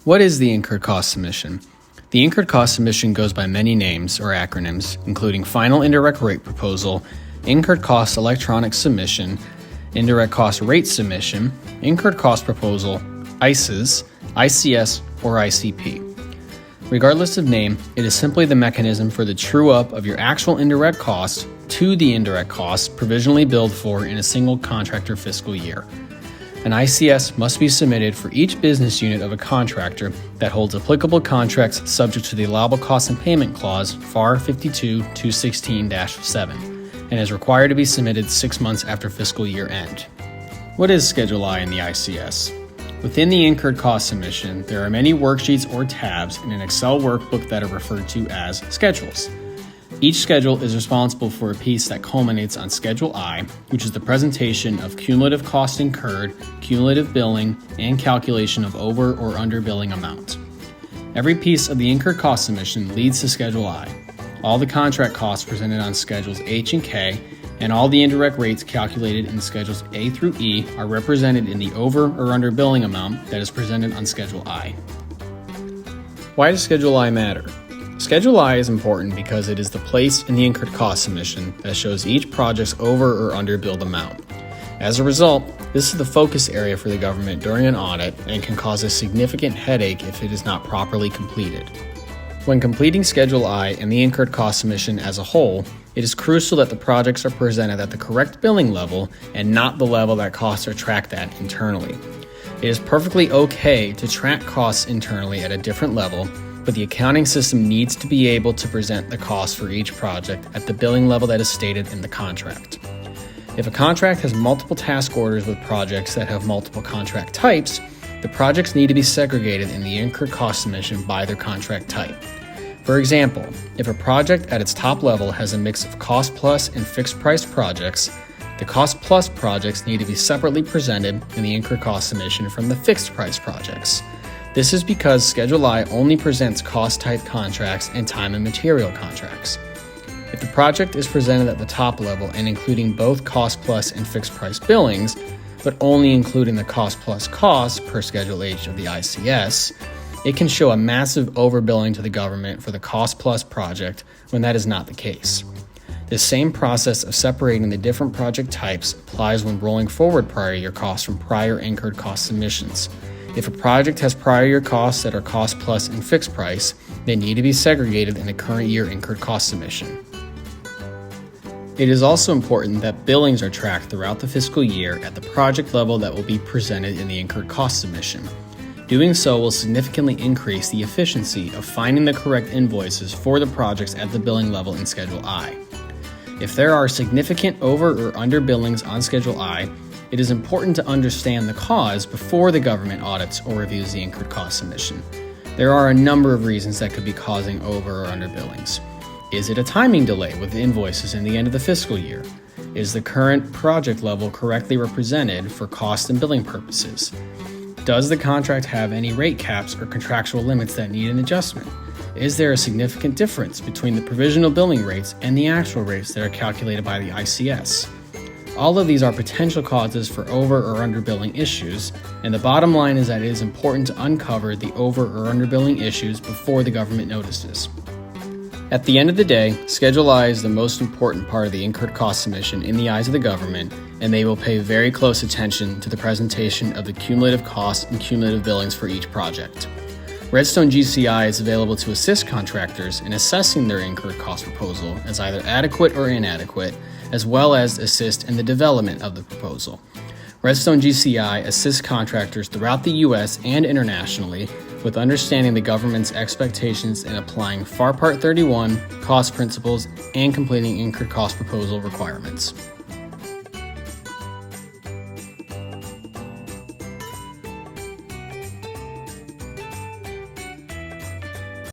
What is the incurred cost submission? The incurred cost submission goes by many names or acronyms, including Final Indirect Rate Proposal, Incurred Cost Electronic Submission, Indirect Cost Rate Submission, Incurred Cost Proposal, ICES, ICS, or ICP. Regardless of name, it is simply the mechanism for the true-up of your actual indirect cost to the indirect cost provisionally billed for in a single contractor fiscal year. An ICS must be submitted for each business unit of a contractor that holds applicable contracts subject to the Allowable Cost and Payment Clause, FAR 52-216-7, and is required to be submitted 6 months after fiscal year end. What is Schedule I in the ICS? Within the incurred cost submission, there are many worksheets or tabs in an Excel workbook that are referred to as schedules. Each schedule is responsible for a piece that culminates on Schedule I, which is the presentation of cumulative cost incurred, cumulative billing, and calculation of over or under billing amount. Every piece of the incurred cost submission leads to Schedule I. All the contract costs presented on Schedules H and K, and all the indirect rates calculated in Schedules A through E are represented in the over or under billing amount that is presented on Schedule I. Why does Schedule I matter? Schedule I is important because it is the place in the incurred cost submission that shows each project's over or under billed amount. As a result, this is the focus area for the government during an audit and can cause a significant headache if it is not properly completed. When completing Schedule I and the incurred cost submission as a whole, it is crucial that the projects are presented at the correct billing level and not the level that costs are tracked at internally. It is perfectly okay to track costs internally at a different level, but the accounting system needs to be able to present the cost for each project at the billing level that is stated in the contract. If a contract has multiple task orders with projects that have multiple contract types, the projects need to be segregated in the incurred cost submission by their contract type. For example, if a project at its top level has a mix of cost plus and fixed price projects, the cost plus projects need to be separately presented in the incurred cost submission from the fixed price projects. This is because Schedule I only presents cost-type contracts and time and material contracts. If the project is presented at the top level and including both cost-plus and fixed-price billings, but only including the cost-plus costs per Schedule H of the ICS, it can show a massive overbilling to the government for the cost-plus project when that is not the case. This same process of separating the different project types applies when rolling forward prior year costs from prior incurred cost submissions. If a project has prior year costs that are cost plus and fixed price, they need to be segregated in the current year incurred cost submission. It is also important that billings are tracked throughout the fiscal year at the project level that will be presented in the incurred cost submission. Doing so will significantly increase the efficiency of finding the correct invoices for the projects at the billing level in Schedule I. If there are significant over or under billings on Schedule I, it is important to understand the cause before the government audits or reviews the incurred cost submission. There are a number of reasons that could be causing over or under billings. Is it a timing delay with invoices in the end of the fiscal year? Is the current project level correctly represented for cost and billing purposes? Does the contract have any rate caps or contractual limits that need an adjustment? Is there a significant difference between the provisional billing rates and the actual rates that are calculated by the ICS? All of these are potential causes for over or under billing issues, and the bottom line is that it is important to uncover the over or under billing issues before the government notices. At the end of the day, Schedule I is the most important part of the incurred cost submission in the eyes of the government, and they will pay very close attention to the presentation of the cumulative costs and cumulative billings for each project. Redstone GCI is available to assist contractors in assessing their incurred cost proposal as either adequate or inadequate, as well as assist in the development of the proposal. Redstone GCI assists contractors throughout the U.S. and internationally with understanding the government's expectations and applying FAR Part 31, cost principles, and completing incurred cost proposal requirements.